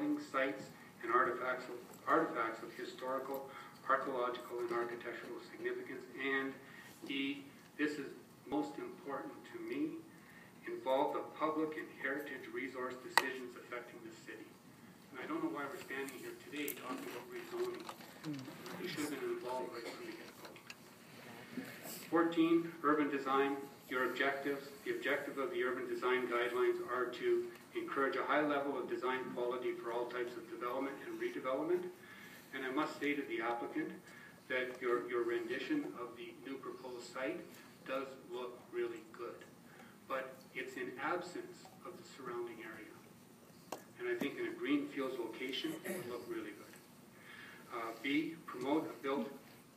buildings, sites, and artifacts of historical, archaeological, and architectural significance. And D, this is most important to me, involve the public and heritage resource decisions affecting the city. And I don't know why we're standing here today talking about rezoning. We should have been involved right from the get-go. 14, urban design. Your objectives. The objective of the urban design guidelines are to encourage a high level of design quality for all types of development and redevelopment. And I must say to the applicant that your rendition of the new proposed site does look really good. But it's in absence of the surrounding area. And I think in a greenfields location, it would look really good. B, promote a built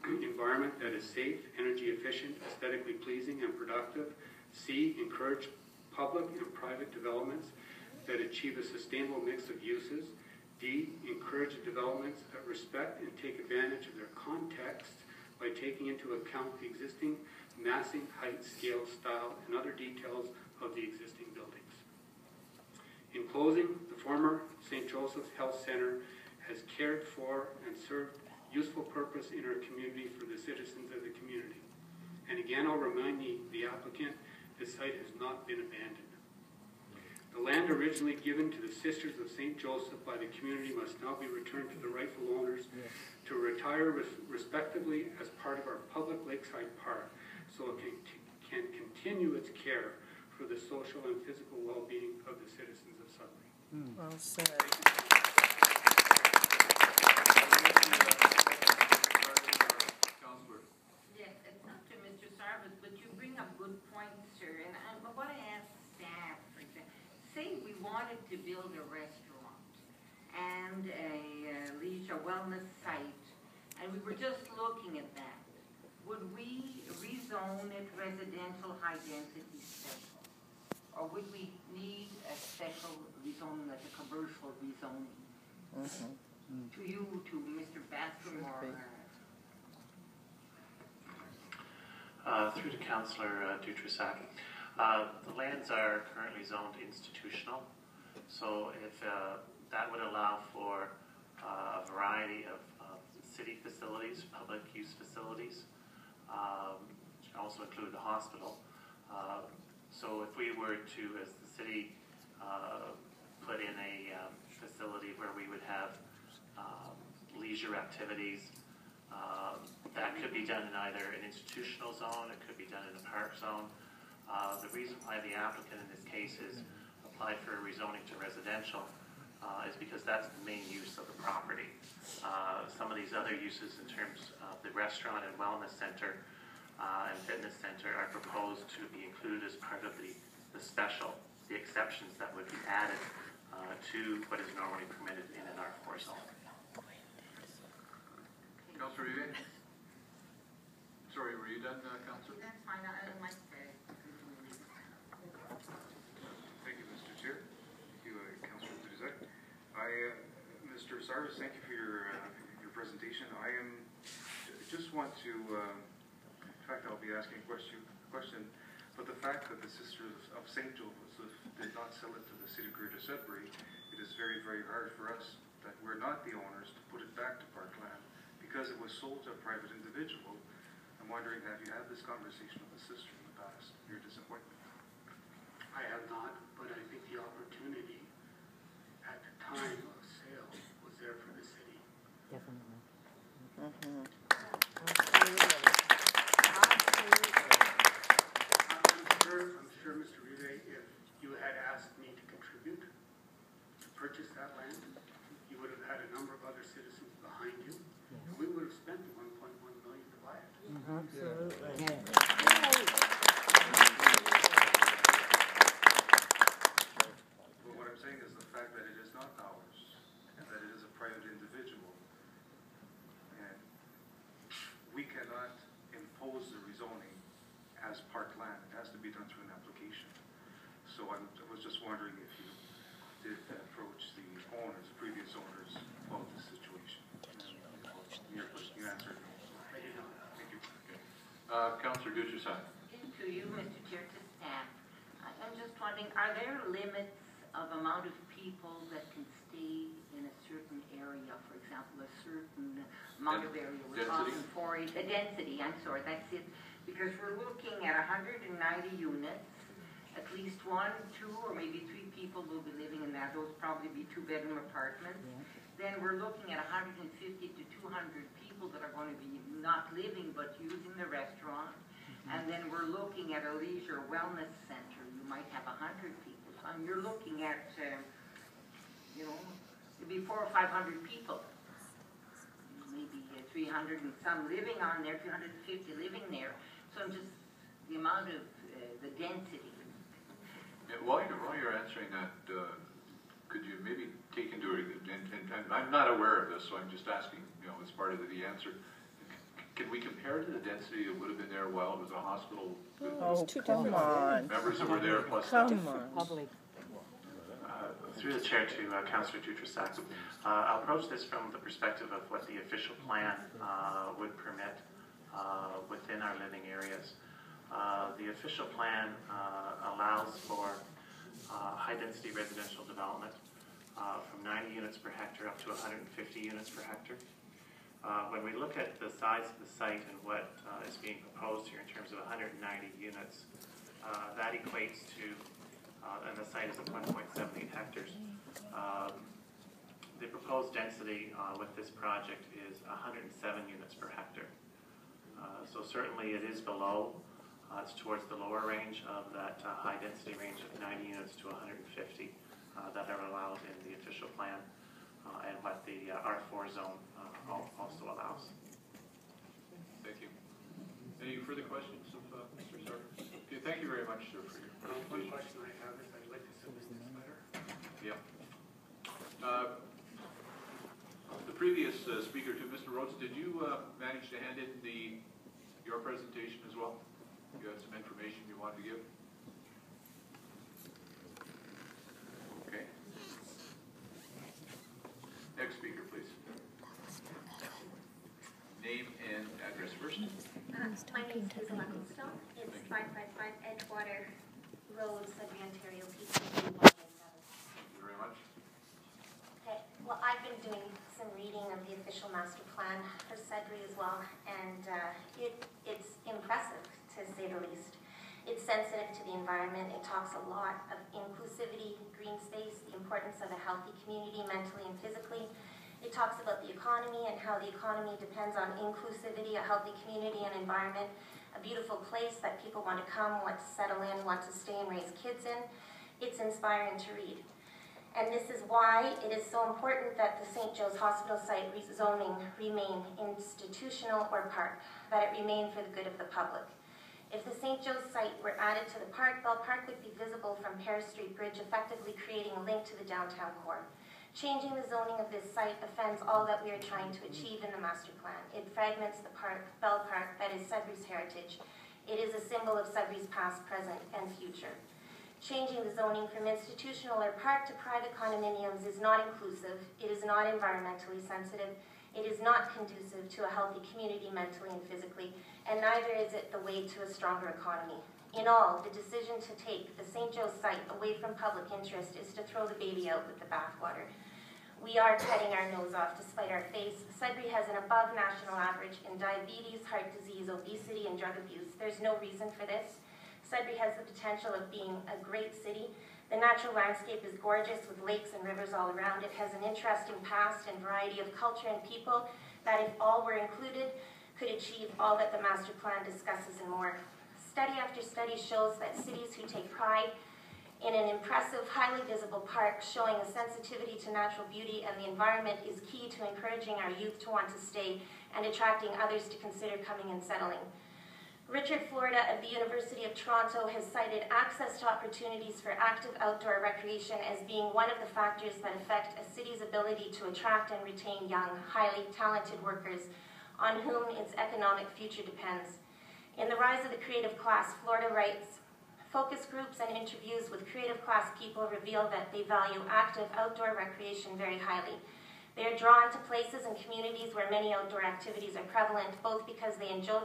environment that is safe, energy efficient, aesthetically pleasing, and productive. C, encourage public and private developments that achieve a sustainable mix of uses. D, encourage developments that respect and take advantage of their context by taking into account the existing massing, height, scale, style, and other details of the existing buildings. In closing, the former St. Joseph's Health Center has cared for and served useful purpose in our community for the citizens of the community. And again, I'll remind the applicant, this site has not been abandoned. The land originally given to the Sisters of St. Joseph by the community must now be returned to the rightful owners to retire respectively as part of our public lakeside park, so it can continue its care for the social and physical well-being of the citizens of Sudbury. Well said. Yes, it's not to Mr. Sarvis, but you bring up good points, sir. And what I ask staff, for example, say we wanted to build a restaurant and a leisure wellness site, and we were just looking at that. Would we rezone it residential high density special? Or would we need a special rezoning, like a commercial rezoning? To you, to Mr. Bathroom, or... Through to Councillor Dutrisac. The lands are currently zoned institutional, so if that would allow for a variety of city facilities, public use facilities, which can also include the hospital. So if we were to, as the city, put in a facility where we would have leisure activities, that could be done in either an institutional zone, it could be done in a park zone. The reason why the applicant in this case has applied for a rezoning to residential is because that's the main use of the property. Some of these other uses in terms of the restaurant and wellness center and fitness center are proposed to be included as part of the special, the exceptions that would be added to what is normally permitted in an R4 zone. Councillor Rive? Sorry, were you done, Councillor? That's fine. I might say. Thank you, Mr. Chair. Thank you, Councillor Dutrisac. Mr. Sarvis, thank you for your presentation. I just want to, in fact, I'll be asking a question, but the fact that the Sisters of St. Joseph did not sell it to the City of Greater Sudbury, it is very, very hard for us that we're not the owners to put it back to Parkland because it was sold to a private individual. I'm wondering, have you had this conversation with the sister in the past, your disappointment? I have not, but I think the opportunity at the time of sale was there for the city. Definitely. I'm sure, Mr. Rive, if you had asked me to contribute to purchase that land, you would have had a number of other citizens behind you. And we would have spent the $1.1 million to buy it. Absolutely. Well, what I'm saying is the fact that it is not ours and that it is a private individual, and we cannot impose the rezoning as parkland. It has to be done through an application. So I was just wondering if you did approach the owners, previous owners, about this situation. You answered no. I did not. Thank you. Councillor Dutrisac. To you, Mr. Chair, to staff. I'm just wondering, are there limits of amount of people that can stay in example, a certain amount of area we're Density? talking for it. Density, I'm sorry, that's it. Because we're looking at 190 units, at least 1, 2, or maybe 3 people will be living in that. Those probably be 2-bedroom apartments. Then we're looking at 150 to 200 people that are going to be not living but using the restaurant. And then we're looking at a leisure wellness center. You might have 100 people. So you're looking at, you know, maybe 400 or 500 people. Maybe 300 and some living on there, 350 living there. So just the amount of the density. And while you're answering that, could you maybe take into and I'm not aware of this, so I'm just asking, you know, as part of the answer. Can we compare to the density that would have been there while it was a hospital? Oh, come on. Members that were there plus. Come on. Public. Through the chair to Councillor Dutrasac, I'll approach this from the perspective of what the official plan would permit within our living areas. The official plan allows for high-density residential development from 90 units per hectare up to 150 units per hectare. When we look at the size of the site and what is being proposed here in terms of 190 units, that equates to, and the site is at 1.78 hectares. The proposed density with this project is 107 units per hectare. So certainly it is below, it's towards the lower range of that high density range of 90 units to 150 that are allowed in the official plan and what the R4 zone also allows. Thank you. Any further questions of Mr. Sarver? Okay, thank you very much, sir, for your One presentation. question I have is I'd like to submit this letter. Yeah. The previous speaker, to Mr. Rhodes, did you manage to hand in your presentation as well? You had some information you wanted to give? Okay. Next speaker, please. Name and address first. My name is Hazel Stone. It's 555 Edgewater Road, Sudbury, Ontario, P2 197. Thank you very much. Okay, well, I've been doing some reading of the official master plan for Sudbury as well, and it's impressive, to say the least. It's sensitive to the environment. It talks a lot of inclusivity, green space, the importance of a healthy community mentally and physically. It talks about the economy and how the economy depends on inclusivity, a healthy community and environment, a beautiful place that people want to come, want to settle in, want to stay and raise kids in. It's inspiring to read. And this is why it is so important that the St. Joe's Hospital site zoning remain institutional or park, that it remain for the good of the public. If the St. Joe's site were added to the park, Bell Park would be visible from Paris Street Bridge, effectively creating a link to the downtown core. Changing the zoning of this site offends all that we are trying to achieve in the master plan. It fragments the park, Bell Park, that is Sudbury's heritage. It is a symbol of Sudbury's past, present, and future. Changing the zoning from institutional or park to private condominiums is not inclusive. It is not environmentally sensitive. It is not conducive to a healthy community mentally and physically, and neither is it the way to a stronger economy. In all, the decision to take the St. Joe's site away from public interest is to throw the baby out with the bathwater. We are cutting our nose off to spite our face. Sudbury has an above national average in diabetes, heart disease, obesity, and drug abuse. There's no reason for this. Sudbury has the potential of being a great city. The natural landscape is gorgeous with lakes and rivers all around. It has an interesting past and variety of culture and people that, if all were included, could achieve all that the master plan discusses and more. Study after study shows that cities who take pride in an impressive, highly visible park showing a sensitivity to natural beauty and the environment is key to encouraging our youth to want to stay and attracting others to consider coming and settling. Richard Florida of the University of Toronto has cited access to opportunities for active outdoor recreation as being one of the factors that affect a city's ability to attract and retain young, highly talented workers on whom its economic future depends. In The Rise of the Creative Class, Florida writes, focus groups and interviews with creative class people reveal that they value active outdoor recreation very highly. They are drawn to places and communities where many outdoor activities are prevalent, both because they enjoy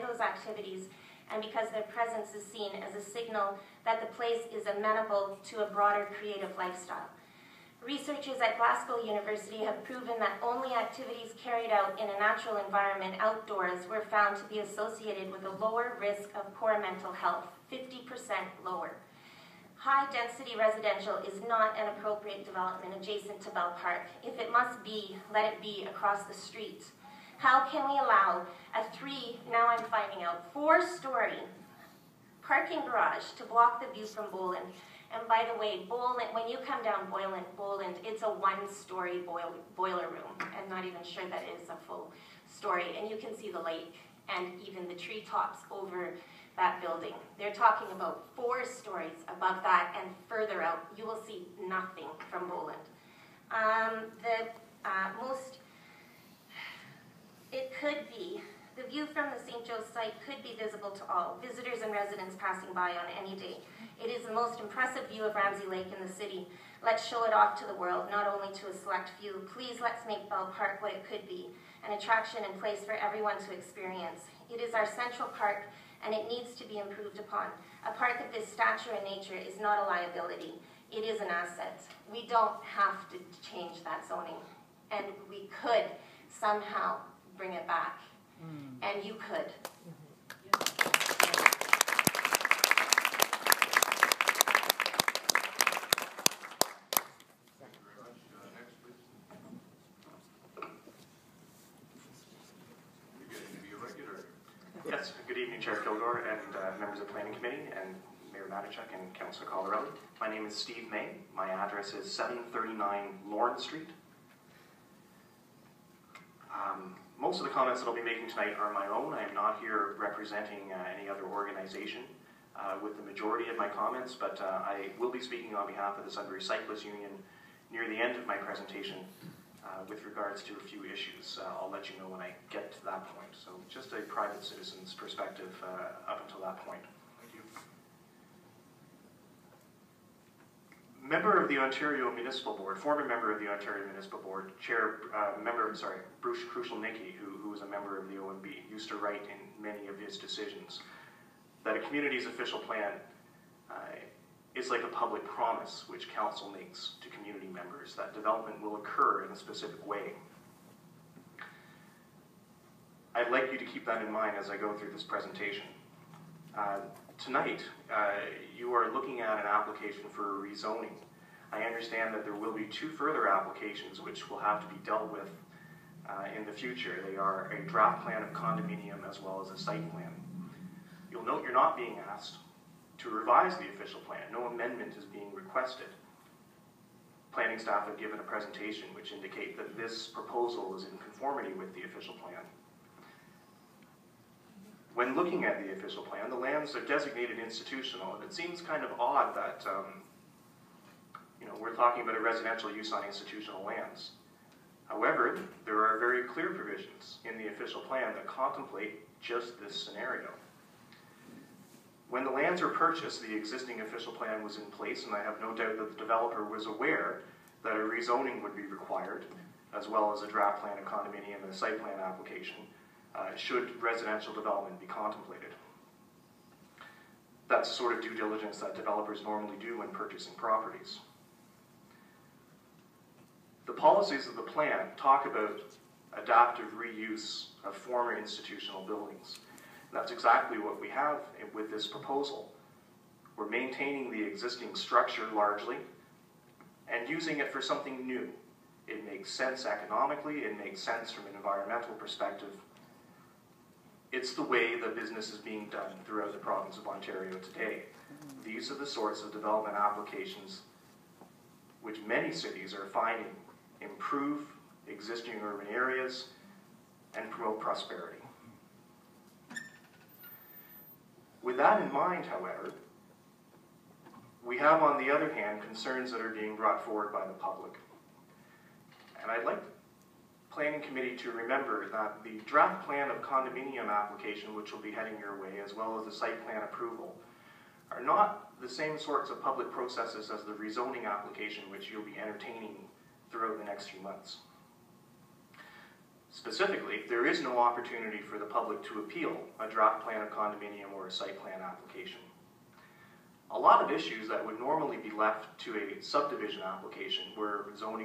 those activities and because their presence is seen as a signal that the place is amenable to a broader creative lifestyle. Researchers at Glasgow University have proven that only activities carried out in a natural environment outdoors were found to be associated with a lower risk of poor mental health, 50% lower. High-density residential is not an appropriate development adjacent to Bell Park. If it must be, let it be across the street. How can we allow a now I'm finding out, 4-story parking garage to block the view from Boland? And by the way, Boland, when you come down Boland, it's a 1-story boiler room. I'm not even sure that it is a full story. And you can see the lake and even the treetops over that building. They're talking about 4 stories above that and further out. You will see nothing from Boland. The view from the St. Joe's site could be visible to all, visitors and residents passing by on any day. It is the most impressive view of Ramsey Lake in the city. Let's show it off to the world, not only to a select few. Please let's make Bell Park what it could be, an attraction and place for everyone to experience. It is our central park, and it needs to be improved upon. A park of this stature and nature is not a liability. It is an asset. We don't have to change that zoning, and we could somehow bring it back, and you could. Yes, good evening, Chair Kilgore and members of the Planning Committee and Mayor Matichuk and Councillor Colorelli. My name is Steve May. My address is 739 Lawrence Street. Most of the comments that I'll be making tonight are my own. I am not here representing any other organization with the majority of my comments, but I will be speaking on behalf of the Sudbury Cyclists Union near the end of my presentation with regards to a few issues. I'll let you know when I get to that point. So just a private citizen's perspective up until that point. Thank you. Member of the Ontario Municipal Board, former member of the Ontario Municipal Board, Bruce Krushelnicki, who was a member of the OMB, used to write in many of his decisions that a community's official plan is like a public promise which council makes to community members that development will occur in a specific way. I'd like you to keep that in mind as I go through this presentation. Tonight, you are looking at an application for rezoning. I understand that there will be 2 further applications which will have to be dealt with in the future. They are a draft plan of condominium as well as a site plan. You'll note you're not being asked to revise the official plan. No amendment is being requested. Planning staff have given a presentation which indicate that this proposal is in conformity with the official plan. When looking at the official plan, the lands are designated institutional, and it seems kind of odd that we're talking about a residential use on institutional lands. However, there are very clear provisions in the official plan that contemplate just this scenario. When the lands were purchased, the existing official plan was in place, and I have no doubt that the developer was aware that a rezoning would be required, as well as a draft plan of condominium and a site plan application, should residential development be contemplated. That's the sort of due diligence that developers normally do when purchasing properties. The policies of the plan talk about adaptive reuse of former institutional buildings. That's exactly what we have with this proposal. We're maintaining the existing structure largely and using it for something new. It makes sense economically, it makes sense from an environmental perspective. It's the way that business is being done throughout the province of Ontario today. These are the sorts of development applications which many cities are finding improve existing urban areas and promote prosperity. With that in mind, however, we have, on the other hand, concerns that are being brought forward by the public. And I'd like the Planning Committee to remember that the draft plan of condominium application, which will be heading your way, as well as the site plan approval, are not the same sorts of public processes as the rezoning application, which you'll be entertaining throughout the next few months. Specifically, there is no opportunity for the public to appeal a draft plan of condominium or a site plan application. a lot of issues that would normally be left to a subdivision application where zoning